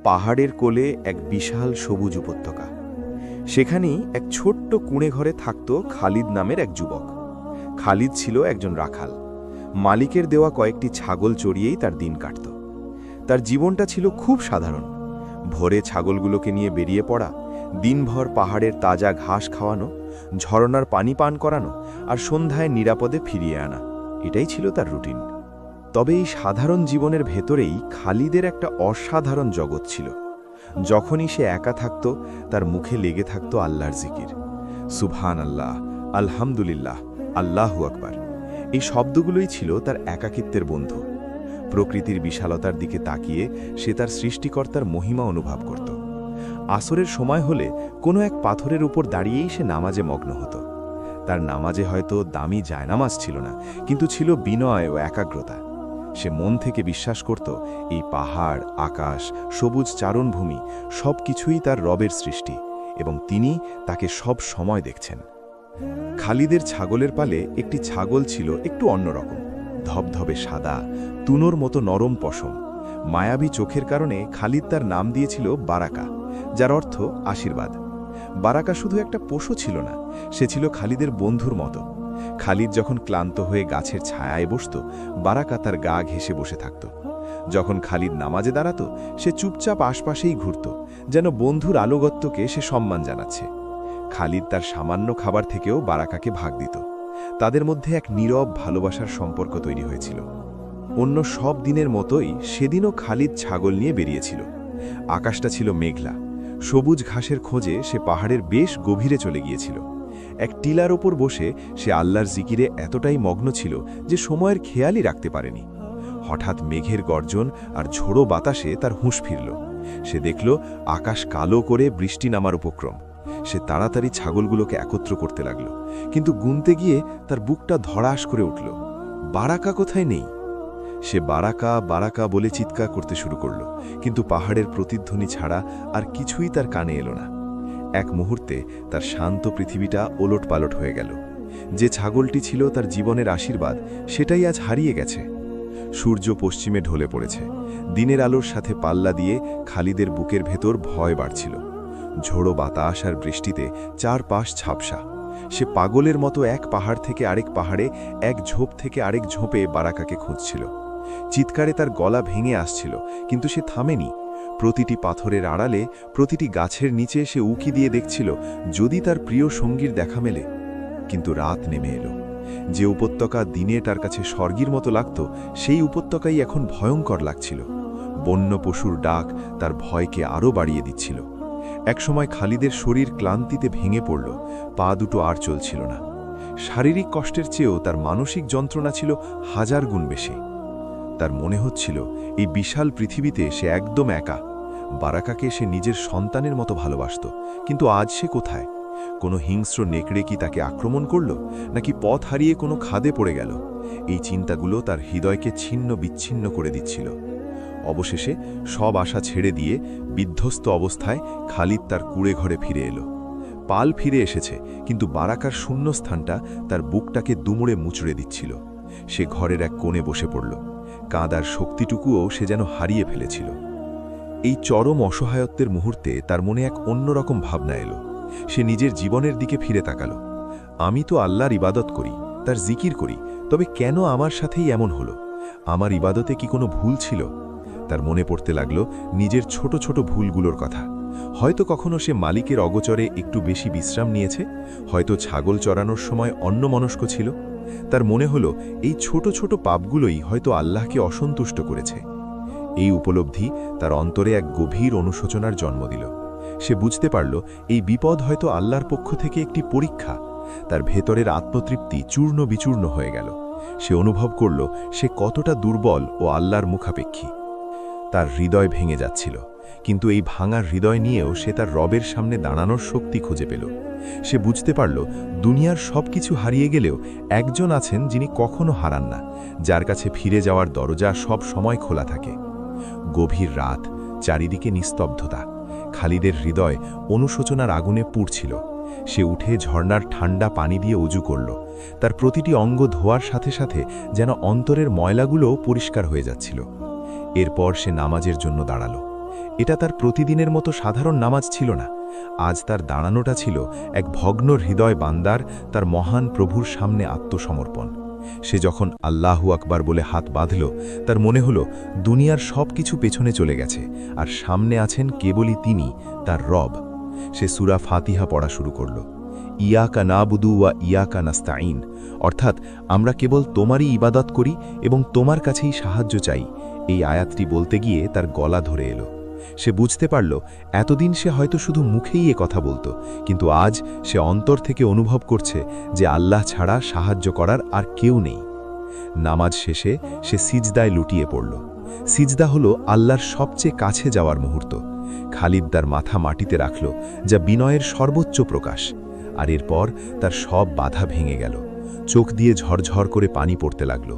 পাহাড়ের কোলে এক বিশাল সবুজ উপত্যকা। সেখানেই এক ছোট্ট কুঁড়ে ঘরে থাকত খালিদ নামের এক যুবক। খালিদ ছিল একজন রাখাল। মালিকের দেওয়া কয়েকটি ছাগল চড়িয়েই তার দিন কাটত। তার জীবনটা ছিল খুব সাধারণ। ভোরে ছাগলগুলোকে নিয়ে বেরিয়ে পড়া, দিনভর পাহাড়ের তাজা ঘাস খাওয়ানো, ঝরনার পানি পান করানো আর সন্ধ্যায় নিরাপদে ফিরিয়ে আনা, এটাই ছিল তার রুটিন। তবে এই সাধারণ জীবনের ভেতরেই খালিদের একটা অসাধারণ জগৎ ছিল। যখনই সে একা থাকত, তার মুখে লেগে থাকত আল্লাহর জিকির। সুবহান আল্লাহ, আলহামদুলিল্লাহ, আল্লাহু আকবার। এই শব্দগুলোই ছিল তার একাকিত্বের বন্ধু। প্রকৃতির বিশালতার দিকে তাকিয়ে সে তার সৃষ্টিকর্তার মহিমা অনুভব করত। আসরের সময় হলে কোনো এক পাথরের উপর দাঁড়িয়েই সে নামাজে মগ্ন হতো। তার নামাজে হয়তো দামি জায়নামাজ ছিল না, কিন্তু ছিল বিনয় ও একাগ্রতা। সে মন থেকে বিশ্বাস করত এই পাহাড়, আকাশ, সবুজ চারণভূমি সব কিছুই তার রবের সৃষ্টি এবং তিনি তাকে সব সময় দেখছেন। খালিদের ছাগলের পালে একটি ছাগল ছিল একটু অন্যরকম, ধবধবে সাদা, তুনোর মতো নরম পশম। মায়াবী চোখের কারণে খালিদ তার নাম দিয়েছিল বারাকা, যার অর্থ আশীর্বাদ। বারাকা শুধু একটা পশু ছিল না, সে ছিল খালিদের বন্ধুর মতো। খালিদ যখন ক্লান্ত হয়ে গাছের ছায়ায় বসত, বারাকা তার গা ঘেঁষে বসে থাকত। যখন খালিদ নামাজে দাঁড়াত, সে চুপচাপ আশপাশেই ঘুরত, যেন বন্ধুর আনুগত্যকে সে সম্মান জানাচ্ছে। খালিদ তার সামান্য খাবার থেকেও বারাকাকে ভাগ দিত। তাদের মধ্যে এক নীরব ভালোবাসার সম্পর্ক তৈরি হয়েছিল। অন্য সব দিনের মতোই সেদিনও খালিদ ছাগল নিয়ে বেরিয়েছিল। আকাশটা ছিল মেঘলা। সবুজ ঘাসের খোঁজে সে পাহাড়ের বেশ গভীরে চলে গিয়েছিল। এক টিলার ওপর বসে সে আল্লাহর জিকিরে এতটাই মগ্ন ছিল যে সময়ের খেয়ালই রাখতে পারেনি। হঠাৎ মেঘের গর্জন আর ঝোড়ো বাতাসে তার হুঁশ ফিরল। সে দেখল আকাশ কালো করে বৃষ্টি নামার উপক্রম। সে তাড়াতাড়ি ছাগলগুলোকে একত্র করতে লাগল, কিন্তু গুনতে গিয়ে তার বুকটা ধড়াস করে উঠল। বারাকা কোথায় নেই। সে বারাকা বারাকা বলে চিৎকার করতে শুরু করল, কিন্তু পাহাড়ের প্রতিধ্বনি ছাড়া আর কিছুই তার কানে এলো না। এক মুহূর্তে তার শান্ত পৃথিবীটা ওলটপালট হয়ে গেল। যে ছাগলটি ছিল তার জীবনের আশীর্বাদ, সেটাই আজ হারিয়ে গেছে। সূর্য পশ্চিমে ঢলে পড়েছে। দিনের আলোর সাথে পাল্লা দিয়ে খালিদের বুকের ভেতর ভয় বাড়ছিল। ঝোড়ো বাতাস আর বৃষ্টিতে চারপাশ ঝাপসা। সে পাগলের মতো এক পাহাড় থেকে আরেক পাহাড়ে, এক ঝোপ থেকে আরেক ঝোপে বারাকাকে খুঁজছিল। চিৎকারে তার গলা ভেঙে আসছিল, কিন্তু সে থামেনি। প্রতিটি পাথরের আড়ালে, প্রতিটি গাছের নিচে সে উকি দিয়ে দেখছিল যদি তার প্রিয় সঙ্গীর দেখা মেলে। কিন্তু রাত নেমে এলো। যে উপত্যকা দিনে তার কাছে স্বর্গের মতো লাগত, সেই উপত্যকাই এখন ভয়ঙ্কর লাগছিল। বন্য পশুর ডাক তার ভয়কে আরও বাড়িয়ে দিচ্ছিল। একসময় খালিদের শরীর ক্লান্তিতে ভেঙে পড়ল, পা দুটো আর চলছিল না। শারীরিক কষ্টের চেয়েও তার মানসিক যন্ত্রণা ছিল হাজার গুণ বেশি। তার মনে হচ্ছিল এই বিশাল পৃথিবীতে সে একদম একা। বারাকাকে সে নিজের সন্তানের মতো ভালোবাসত, কিন্তু আজ সে কোথায়? কোনো হিংস্র নেকড়ে কি তাকে আক্রমণ করল, নাকি পথ হারিয়ে কোনো খাদে পড়ে গেল? এই চিন্তাগুলো তার হৃদয়কে ছিন্ন বিচ্ছিন্ন করে দিচ্ছিল। অবশেষে সব আশা ছেড়ে দিয়ে বিধ্বস্ত অবস্থায় খালিদ তার কুঁড়ে ঘরে ফিরে এলো। পাল ফিরে এসেছে, কিন্তু বারাকার শূন্যস্থানটা তার বুকটাকে দুমড়ে মুচড়ে দিচ্ছিল। সে ঘরের এক কোণে বসে পড়ল। কাঁদার শক্তিটুকুও সে যেন হারিয়ে ফেলেছিল। এই চরম অসহায়ত্বের মুহূর্তে তার মনে এক অন্যরকম ভাবনা এলো। সে নিজের জীবনের দিকে ফিরে তাকালো। আমি তো আল্লাহর ইবাদত করি, তার জিকির করি, তবে কেন আমার সাথেই এমন হলো? আমার ইবাদতে কি কোনো ভুল ছিল? তার মনে পড়তে লাগলো নিজের ছোট ছোট ভুলগুলোর কথা। হয়তো কখনো সে মালিকের অগোচরে একটু বেশি বিশ্রাম নিয়েছে, হয়তো ছাগল চড়ানোর সময় অন্যমনস্ক ছিল। তার মনে হলো এই ছোট ছোট পাপগুলোই হয়তো আল্লাহকে অসন্তুষ্ট করেছে। এই উপলব্ধি তার অন্তরে এক গভীর অনুশোচনার জন্ম দিল। সে বুঝতে পারল এই বিপদ হয়তো আল্লাহর পক্ষ থেকে একটি পরীক্ষা। তার ভেতরের আত্মতৃপ্তি চূর্ণ বিচূর্ণ হয়ে গেল। সে অনুভব করল সে কতটা দুর্বল ও আল্লাহর মুখাপেক্ষী। তার হৃদয় ভেঙে যাচ্ছিল, কিন্তু এই ভাঙার হৃদয় নিয়েও সে তার রবের সামনে দাঁড়ানোর শক্তি খুঁজে পেল। সে বুঝতে পারল দুনিয়ার সব কিছু হারিয়ে গেলেও একজন আছেন যিনি কখনো হারান না, যার কাছে ফিরে যাওয়ার দরজা সব সময় খোলা থাকে। গভীর রাত, চারিদিকে নিস্তব্ধতা। খালিদের হৃদয় অনুশোচনার আগুনে পুড়ছিল। সে উঠে ঝর্ণার ঠান্ডা পানি দিয়ে অজু করল। তার প্রতিটি অঙ্গ ধোয়ার সাথে সাথে যেন অন্তরের ময়লাগুলোও পরিষ্কার হয়ে যাচ্ছিল। এরপর সে নামাজের জন্য দাঁড়াল। এটা তার প্রতিদিনের মতো সাধারণ নামাজ ছিল না। আজ তার দাঁড়ানোটা ছিল এক ভগ্ন হৃদয় বান্দার তার মহান প্রভুর সামনে আত্মসমর্পণ। সে যখন আল্লাহু আকবার বলে হাত বাঁধল, তার মনে হলো দুনিয়ার সব কিছু পেছনে চলে গেছে, আর সামনে আছেন কেবলই তিনি, তার রব। সে সূরা ফাতিহা পড়া শুরু করল। ইয়াকা নাবুদু ওয়া ইয়াকা নাস্তাইন, অর্থাৎ আমরা কেবল তোমারই ইবাদত করি এবং তোমার কাছেই সাহায্য চাই। এই আয়াতটি বলতে গিয়ে তার গলা ধরে এলো। সে বুঝতে পারল এতদিন সে হয়তো শুধু মুখেই এ কথা বলতো, কিন্তু আজ সে অন্তর থেকে অনুভব করছে যে আল্লাহ ছাড়া সাহায্য করার আর কেউ নেই। নামাজ শেষে সে সিজদায় লুটিয়ে পড়ল। সিজদা হলো আল্লাহর সবচেয়ে কাছে যাওয়ার মুহূর্ত। খালিদ তার মাথা মাটিতে রাখল, যা বিনয়ের সর্বোচ্চ প্রকাশ। আর এরপর তার সব বাধা ভেঙে গেল। চোখ দিয়ে ঝরঝর করে পানি পড়তে লাগল।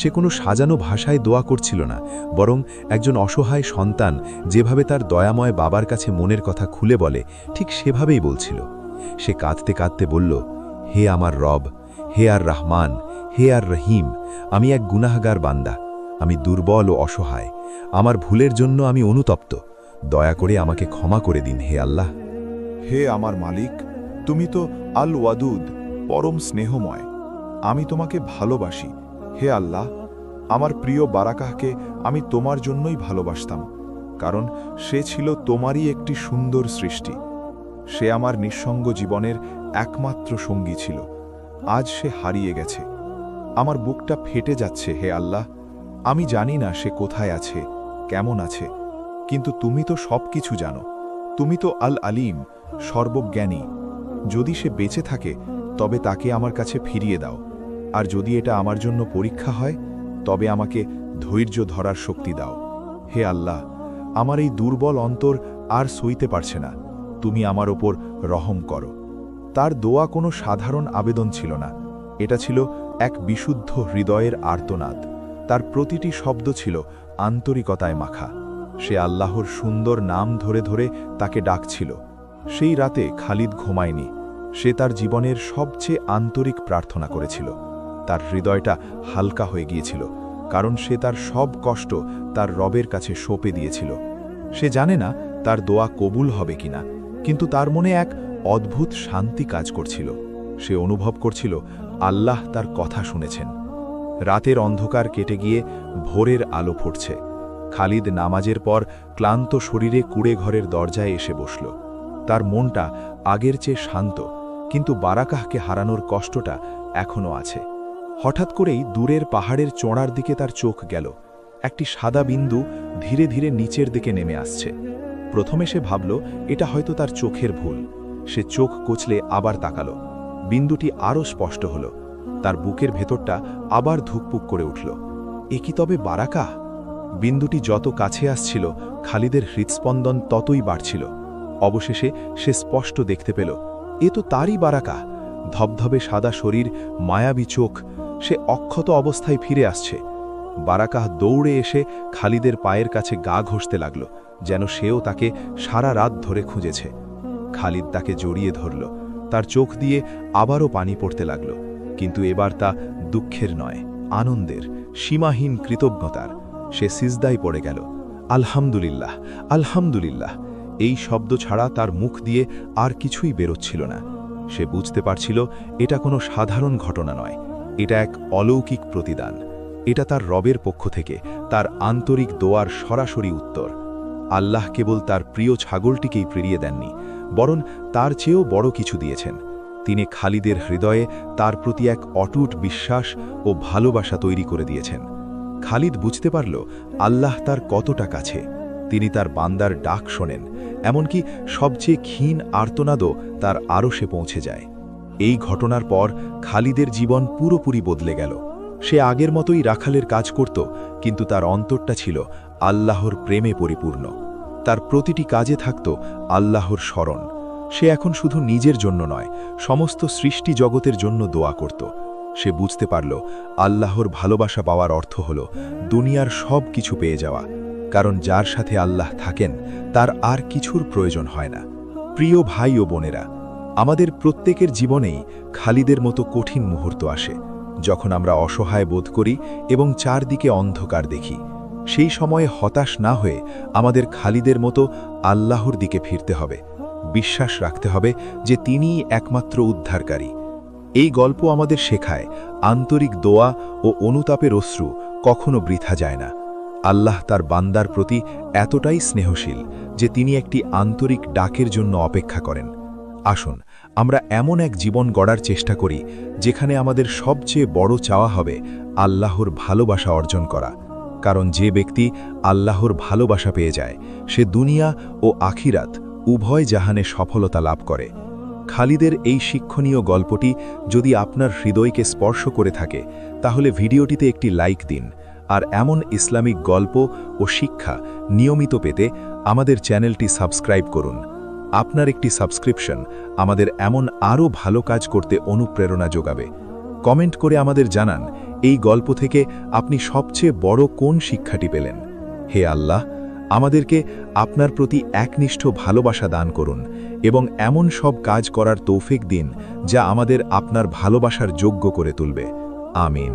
সে কোনো সাজানো ভাষায় দোয়া করছিল না, বরং একজন অসহায় সন্তান যেভাবে তার দয়াময় বাবার কাছে মনের কথা খুলে বলে, ঠিক সেভাবেই বলছিল। সে কাঁদতে কাঁদতে বলল, হে আমার রব, হে আর রহমান, হে আর রহিম, আমি এক গুনাহগার বান্দা। আমি দুর্বল ও অসহায়। আমার ভুলের জন্য আমি অনুতপ্ত। দয়া করে আমাকে ক্ষমা করে দিন হে আল্লাহ। হে আমার মালিক, তুমি তো আল ওয়াদুদ, পরম স্নেহময়। আমি তোমাকে ভালোবাসি। হে আল্লাহ, আমার প্রিয় বারাকাহকে আমি তোমার জন্যই ভালোবাসতাম, কারণ সে ছিল তোমারই একটি সুন্দর সৃষ্টি। সে আমার নিঃসঙ্গ জীবনের একমাত্র সঙ্গী ছিল। আজ সে হারিয়ে গেছে। আমার বুকটা ফেটে যাচ্ছে হে আল্লাহ। আমি জানি না সে কোথায় আছে, কেমন আছে, কিন্তু তুমি তো সব কিছু জানো। তুমি তো আল আলিম, সর্বজ্ঞানী। যদি সে বেঁচে থাকে তবে তাকে আমার কাছে ফিরিয়ে দাও, আর যদি এটা আমার জন্য পরীক্ষা হয় তবে আমাকে ধৈর্য ধরার শক্তি দাও। হে আল্লাহ, আমার এই দুর্বল অন্তর আর সইতে পারছে না। তুমি আমার ওপর রহম করো। তার দোয়া কোনো সাধারণ আবেদন ছিল না, এটা ছিল এক বিশুদ্ধ হৃদয়ের আর্তনাদ। তার প্রতিটি শব্দ ছিল আন্তরিকতায় মাখা। সে আল্লাহর সুন্দর নাম ধরে ধরে তাকে ডাকছিল। সেই রাতে খালিদ ঘুমায়নি। সে তার জীবনের সবচেয়ে আন্তরিক প্রার্থনা করেছিল। তার হৃদয়টা হালকা হয়ে গিয়েছিল, কারণ সে তার সব কষ্ট তার রবের কাছে সঁপে দিয়েছিল। সে জানে না তার দোয়া কবুল হবে কিনা, কিন্তু তার মনে এক অদ্ভুত শান্তি কাজ করছিল। সে অনুভব করছিল আল্লাহ তার কথা শুনেছেন। রাতের অন্ধকার কেটে গিয়ে ভোরের আলো ফুটছে। খালিদ নামাজের পর ক্লান্ত শরীরে কুড়ে ঘরের দরজায় এসে বসল। তার মনটা আগের চেয়ে শান্ত, কিন্তু বারাকাহকে হারানোর কষ্টটা এখনও আছে। হঠাৎ করেই দূরের পাহাড়ের চোড়ার দিকে তার চোখ গেল। একটি সাদা বিন্দু ধীরে ধীরে নিচের দিকে নেমে আসছে। প্রথমে সে ভাবল এটা হয়তো তার চোখের ভুল। সে চোখ কচলে আবার তাকালো। বিন্দুটি আরও স্পষ্ট হল। তার বুকের ভেতরটা আবার ধুকপুক করে উঠল। এ কি তবে বারাকাহ? বিন্দুটি যত কাছে আসছিল, খালিদের হৃৎস্পন্দন ততই বাড়ছিল। অবশেষে সে স্পষ্ট দেখতে পেল, এ তো তারই বারাকাহ। ধবধবে সাদা শরীর, মায়াবী চোখ। সে অক্ষত অবস্থায় ফিরে আসছে। বারাকাহ দৌড়ে এসে খালিদের পায়ের কাছে গা ঘষতে লাগল, যেন সেও তাকে সারা রাত ধরে খুঁজেছে। খালিদ তাকে জড়িয়ে ধরল। তার চোখ দিয়ে আবারও পানি পড়তে লাগল, কিন্তু এবার তা দুঃখের নয়, আনন্দের, সীমাহীন কৃতজ্ঞতার। সে সিজদায় পড়ে গেল। আলহামদুলিল্লাহ, আলহামদুলিল্লাহ। এই শব্দ ছাড়া তার মুখ দিয়ে আর কিছুই বেরোচ্ছিল না। সে বুঝতে পারছিল এটা কোনো সাধারণ ঘটনা নয়, এটা এক অলৌকিক প্রতিদান। এটা তার রবের পক্ষ থেকে তার আন্তরিক দোয়ার সরাসরি উত্তর। আল্লাহ কেবল তার প্রিয় ছাগলটিকেই ফিরিয়ে দেননি, বরং তার চেয়েও বড় কিছু দিয়েছেন। তিনি খালিদের হৃদয়ে তার প্রতি এক অটুট বিশ্বাস ও ভালোবাসা তৈরি করে দিয়েছেন। খালিদ বুঝতে পারল আল্লাহ তার কতটা কাছে। তিনি তার বান্দার ডাক শোনেন, এমনকি সবচেয়ে ক্ষীণ আর্তনাদও তার আরশে পৌঁছে যায়। এই ঘটনার পর খালিদের জীবন পুরোপুরি বদলে গেল। সে আগের মতোই রাখালের কাজ করত, কিন্তু তার অন্তরটা ছিল আল্লাহর প্রেমে পরিপূর্ণ। তার প্রতিটি কাজে থাকত আল্লাহর স্মরণ। সে এখন শুধু নিজের জন্য নয়, সমস্ত সৃষ্টি জগতের জন্য দোয়া করত। সে বুঝতে পারল আল্লাহর ভালোবাসা পাওয়ার অর্থ হল দুনিয়ার সব কিছু পেয়ে যাওয়া, কারণ যার সাথে আল্লাহ থাকেন তার আর কিছুর প্রয়োজন হয় না। প্রিয় ভাই ও বোনেরা, আমাদের প্রত্যেকের জীবনেই খালিদের মতো কঠিন মুহূর্ত আসে, যখন আমরা অসহায় বোধ করি এবং চারদিকে অন্ধকার দেখি। সেই সময়ে হতাশ না হয়ে আমাদের খালিদের মতো আল্লাহর দিকে ফিরতে হবে, বিশ্বাস রাখতে হবে যে তিনিই একমাত্র উদ্ধারকারী। এই গল্প আমাদের শেখায় আন্তরিক দোয়া ও অনুতাপের অশ্রু কখনো বৃথা যায় না। আল্লাহ তার বান্দার প্রতি এতটাই স্নেহশীল যে তিনি একটি আন্তরিক ডাকের জন্য অপেক্ষা করেন। আসুন আমরা এমন এক জীবন গড়ার চেষ্টা করি যেখানে আমাদের সবচেয়ে বড় চাওয়া হবে আল্লাহর ভালোবাসা অর্জন করা, কারণ যে ব্যক্তি আল্লাহর ভালোবাসা পেয়ে যায় সে দুনিয়া ও আখিরাত উভয় জাহানে সফলতা লাভ করে। খালিদের এই শিক্ষণীয় গল্পটি যদি আপনার হৃদয়কে স্পর্শ করে থাকে তাহলে ভিডিওটিতে একটি লাইক দিন, আর এমন ইসলামিক গল্প ও শিক্ষা নিয়মিত পেতে আমাদের চ্যানেলটি সাবস্ক্রাইব করুন। আপনার একটি সাবস্ক্রিপশন আমাদের এমন আরও ভালো কাজ করতে অনুপ্রেরণা যোগাবে। কমেন্ট করে আমাদের জানান এই গল্প থেকে আপনি সবচেয়ে বড় কোন শিক্ষাটি পেলেন। হে আল্লাহ, আমাদেরকে আপনার প্রতি একনিষ্ঠ ভালোবাসা দান করুন এবং এমন সব কাজ করার তৌফিক দিন যা আমাদের আপনার ভালোবাসার যোগ্য করে তুলবে। আমিন।